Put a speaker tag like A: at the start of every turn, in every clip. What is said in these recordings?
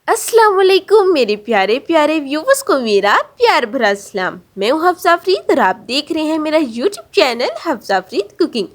A: अस्सलाम वालेकुम मेरे प्यारे प्यारे व्यूवर्स को मेरा प्यार भरा सलाम। मैं हूँ हफ्सा अफरीद और आप देख रहे हैं मेरा YouTube channel Hafsa Afrid cooking.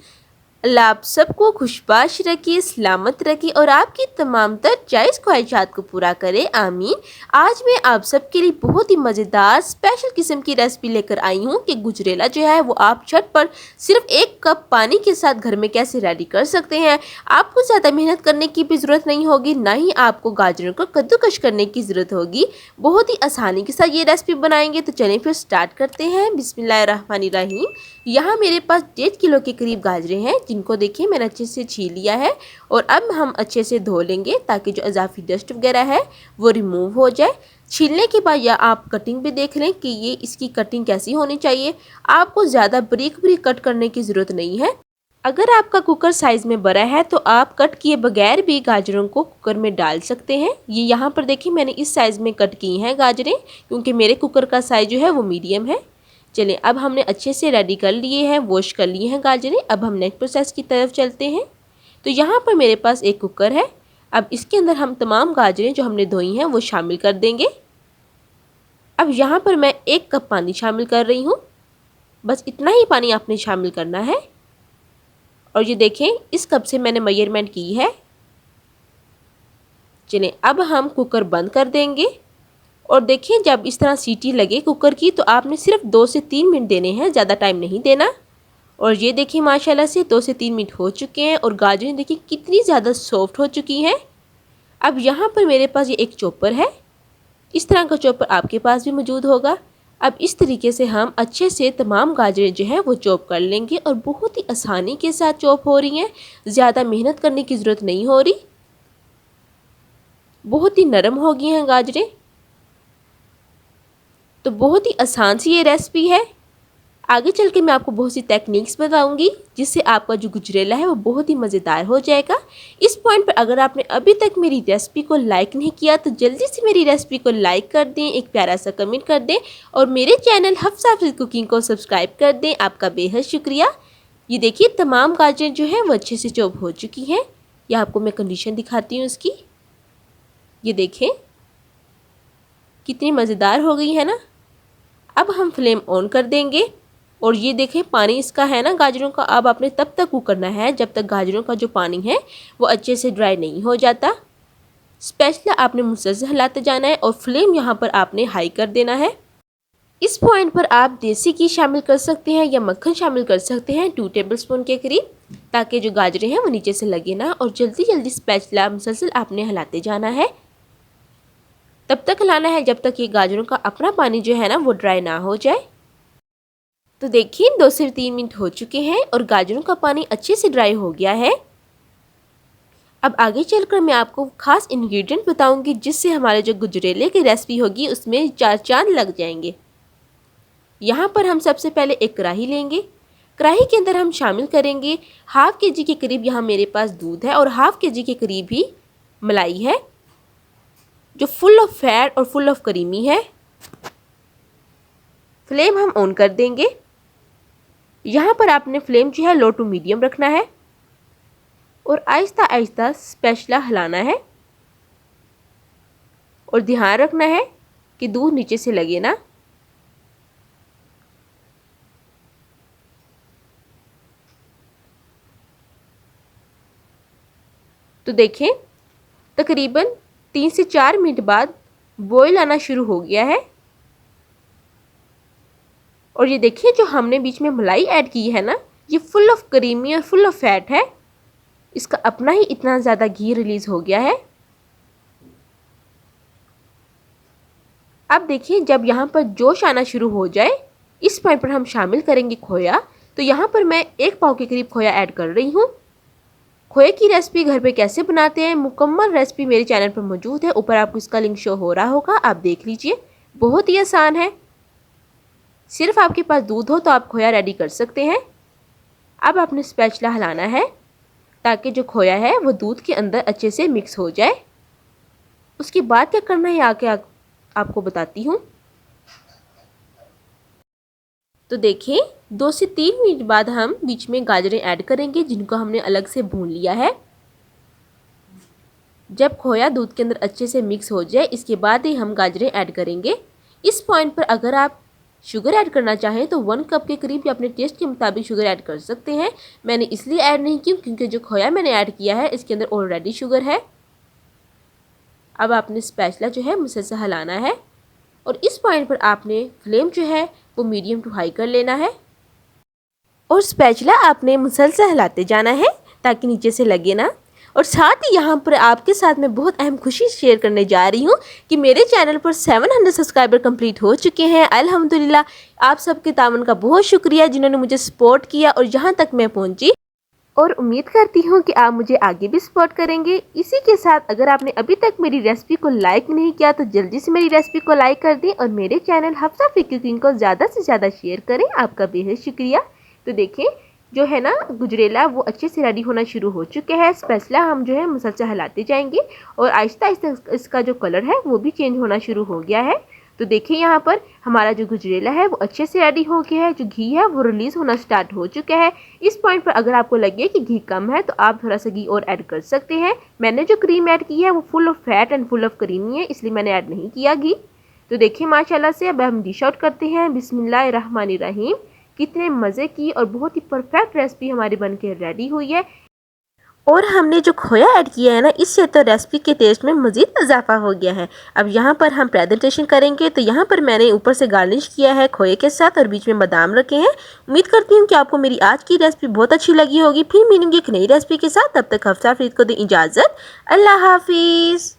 A: अल्लाह आप सबको खुशबाश रखे, सलामत रखे और आपकी तमाम तर जायज़ ख्वाहिशात को पूरा करे, आमीन। आज मैं आप सबके लिए बहुत ही मज़ेदार स्पेशल किस्म की रेसिपी लेकर आई हूँ कि गुजरेला जो है वो आप झट पर सिर्फ 1 कप पानी के साथ घर में कैसे रेडी कर सकते हैं। आपको ज़्यादा मेहनत करने की भी ज़रूरत नहीं होगी, ना ही आपको गाजरों को कद्दूकश करने की ज़रूरत होगी। बहुत ही आसानी के साथ ये रेसिपी बनाएंगे। तो चलें फिर स्टार्ट करते हैं। बिस्मिल्लाहिर्रहमानिर्रहीम। यहाँ मेरे पास 1.5 किलो के करीब गाजरें हैं, जिनको देखिए मैंने अच्छे से छील लिया है और अब हम अच्छे से धो लेंगे ताकि जो इजाफी डस्ट वगैरह है वो रिमूव हो जाए। छीलने के बाद या आप कटिंग भी देख लें कि ये इसकी कटिंग कैसी होनी चाहिए। आपको ज़्यादा बारीक बारीक कट करने की ज़रूरत नहीं है। अगर आपका कुकर साइज़ में बड़ा है तो आप कट किए बगैर भी गाजरों को कुकर में डाल सकते हैं। ये यहाँ पर देखिए मैंने इस साइज़ में कट की हैं गाजरें, क्योंकि मेरे कुकर का साइज़ जो है वो मीडियम है। चलें, अब हमने अच्छे से रेडी कर लिए हैं, वॉश कर लिए हैं गाजरें। अब हम नेक्स्ट प्रोसेस की तरफ चलते हैं। तो यहाँ पर मेरे पास एक कुकर है। अब इसके अंदर हम तमाम गाजरें जो हमने धोई हैं वो शामिल कर देंगे। अब यहाँ पर मैं 1 कप पानी शामिल कर रही हूँ। बस इतना ही पानी आपने शामिल करना है। और ये देखें इस कप से मैंने मेजरमेंट की है। चलें, अब हम कुकर बंद कर देंगे और देखिए जब इस तरह सीटी लगे कुकर की तो आपने सिर्फ 2 से 3 मिनट देने हैं, ज़्यादा टाइम नहीं देना। और ये देखिए माशाल्लाह से 2 से 3 मिनट हो चुके हैं और गाजरें देखिए कितनी ज़्यादा सॉफ्ट हो चुकी हैं। अब यहाँ पर मेरे पास ये एक चॉपर है। इस तरह का चॉपर आपके पास भी मौजूद होगा। अब इस तरीके से हम अच्छे से तमाम गाजरें जो है वो चॉप कर लेंगे और बहुत ही आसानी के साथ चॉप हो रही हैं, ज़्यादा मेहनत करने की ज़रूरत नहीं हो रही। बहुत ही नरम हो गई हैं गाजरें। तो बहुत ही आसान सी ये रेसिपी है। आगे चल के मैं आपको बहुत सी टेक्निक्स बताऊंगी जिससे आपका जो गुजरेला है वो बहुत ही मज़ेदार हो जाएगा। इस पॉइंट पर अगर आपने अभी तक मेरी रेसिपी को लाइक नहीं किया तो जल्दी से मेरी रेसिपी को लाइक कर दें, एक प्यारा सा कमेंट कर दें और मेरे चैनल हफ्सा अफरीद कुकिंग को सब्सक्राइब कर दें। आपका बेहद शुक्रिया। ये देखिए तमाम गाजरें जो हैं वो अच्छे से चॉप हो चुकी हैं। यह आपको मैं कंडीशन दिखाती हूँ इसकी। ये देखें कितनी मज़ेदार हो गई है ना। अब हम फ्लेम ऑन कर देंगे और ये देखें पानी इसका है ना गाजरों का, अब आपने तब तक कुक करना है जब तक गाजरों का जो पानी है वो अच्छे से ड्राई नहीं हो जाता। स्पेशली आपने मुसलसल हिलाते जाना है और फ्लेम यहाँ पर आपने हाई कर देना है। इस पॉइंट पर आप देसी घी शामिल कर सकते हैं या मक्खन शामिल कर सकते हैं 2 टेबलस्पून के करीब, ताकि जो गाजरें हैं वो नीचे से लगे ना। और जल्दी जल्दी स्पैचुला मुसलसल आपने हिलाते जाना है। तब तक हिलाना है जब तक ये गाजरों का अपना पानी जो है ना वो ड्राई ना हो जाए। तो देखिए 2 से 3 मिनट हो चुके हैं और गाजरों का पानी अच्छे से ड्राई हो गया है। अब आगे चलकर मैं आपको खास इंग्रेडिएंट बताऊंगी जिससे हमारे जो गुजरेले की रेसिपी होगी उसमें 4 चांद लग जाएंगे। यहाँ पर हम सबसे पहले एक कढ़ाई लेंगे। कढ़ाई के अंदर हम शामिल करेंगे ½ kg के करीब, यहाँ मेरे पास दूध है, और ½ kg के करीब ही मलाई है जो फुल ऑफ फैट और फुल ऑफ क्रीमी है। फ्लेम हम ऑन कर देंगे। यहाँ पर आपने फ्लेम जो है लो टू मीडियम रखना है और आहिस्ता आहिस्ता स्पैचुला हिलाना है और ध्यान रखना है कि दूध नीचे से लगे ना। तो देखें तकरीबन 3 से 4 मिनट बाद बॉयल आना शुरू हो गया है। और ये देखिए जो हमने बीच में मलाई ऐड की है ना, ये फुल ऑफ क्रीमी और फुल ऑफ फैट है। इसका अपना ही इतना ज़्यादा घी रिलीज़ हो गया है। अब देखिए जब यहाँ पर जोश आना शुरू हो जाए इस पॉइंट पर हम शामिल करेंगे खोया। तो यहाँ पर मैं 1 पाव के करीब खोया ऐड कर रही हूँ। खोए की रेसिपी घर पे कैसे बनाते हैं मुकम्मल रेसिपी मेरे चैनल पर मौजूद है, ऊपर आपको इसका लिंक शो हो रहा होगा, आप देख लीजिए। बहुत ही आसान है, सिर्फ आपके पास दूध हो तो आप खोया रेडी कर सकते हैं। अब आपने स्पैचुला हिलाना है ताकि जो खोया है वो दूध के अंदर अच्छे से मिक्स हो जाए। उसके बाद क्या करना है आके आपको बताती हूँ। तो देखिए 2 से 3 मिनट बाद हम बीच में गाजरें ऐड करेंगे जिनको हमने अलग से भून लिया है। जब खोया दूध के अंदर अच्छे से मिक्स हो जाए, इसके बाद ही हम गाजरें ऐड करेंगे। इस पॉइंट पर अगर आप शुगर ऐड करना चाहें तो 1 कप के करीब या अपने टेस्ट के मुताबिक शुगर ऐड कर सकते हैं। मैंने इसलिए ऐड नहीं की क्योंकि जो खोया मैंने ऐड किया है इसके अंदर ऑलरेडी शुगर है। अब आपने स्पैचुला जो है मुझसे से हिलाना है और इस पॉइंट पर आपने फ्लेम जो है वो मीडियम टू हाई कर लेना है और स्पैचुला आपने मुसलसल हिलाते जाना है ताकि नीचे से लगे ना। और साथ ही यहाँ पर आपके साथ मैं बहुत अहम खुशी शेयर करने जा रही हूँ कि मेरे चैनल पर 700 सब्सक्राइबर कंप्लीट हो चुके हैं। अल्हम्दुलिल्लाह, आप सबके तावन का बहुत शुक्रिया जिन्होंने मुझे सपोर्ट किया और यहाँ तक मैं पहुँची, और उम्मीद करती हूँ कि आप मुझे आगे भी सपोर्ट करेंगे। इसी के साथ अगर आपने अभी तक मेरी रेसिपी को लाइक नहीं किया तो जल्दी से मेरी रेसिपी को लाइक कर दें और मेरे चैनल हफ्सा फिक्र कुकिंग को ज़्यादा से ज़्यादा शेयर करें। आपका बेहद शुक्रिया। तो देखें जो है ना गुजरेला वो अच्छे से रेडी होना शुरू हो चुके हैं। स्पैचुला हम जो है मुसलसल हिलाते जाएंगे और आहिस्ता आहिस्ता इसका जो कलर है वो भी चेंज होना शुरू हो गया है। तो देखिए यहाँ पर हमारा जो गुजरेला है वो अच्छे से रेडी हो गया है। जो घी है वो रिलीज़ होना स्टार्ट हो चुका है। इस पॉइंट पर अगर आपको लगे कि घी कम है तो आप थोड़ा सा घी और ऐड कर सकते हैं। मैंने जो क्रीम ऐड की है वो full of fat and full of creamy है, इसलिए मैंने ऐड नहीं किया घी। तो देखिए माशाल्लाह से अब हम डिश आउट करते हैं। बिस्मिल्लाहिर्रहमानिर्रहीम। कितने मज़े की और बहुत ही परफेक्ट रेसिपी हमारी बनके रेडी हुई है। और हमने जो खोया ऐड किया है ना, इससे तो रेसिपी के टेस्ट में मज़ीद इजाफा हो गया है। अब यहाँ पर हम प्रेजेंटेशन करेंगे तो यहाँ पर मैंने ऊपर से गार्निश किया है खोए के साथ और बीच में बादाम रखे हैं। उम्मीद करती हूँ कि आपको मेरी आज की रेसिपी बहुत अच्छी लगी होगी। फिर मिलेंगे एक नई रेसिपी के साथ, तब तक हफ्सा फरीद को दें इजाज़त। अल्लाह हाफिज़।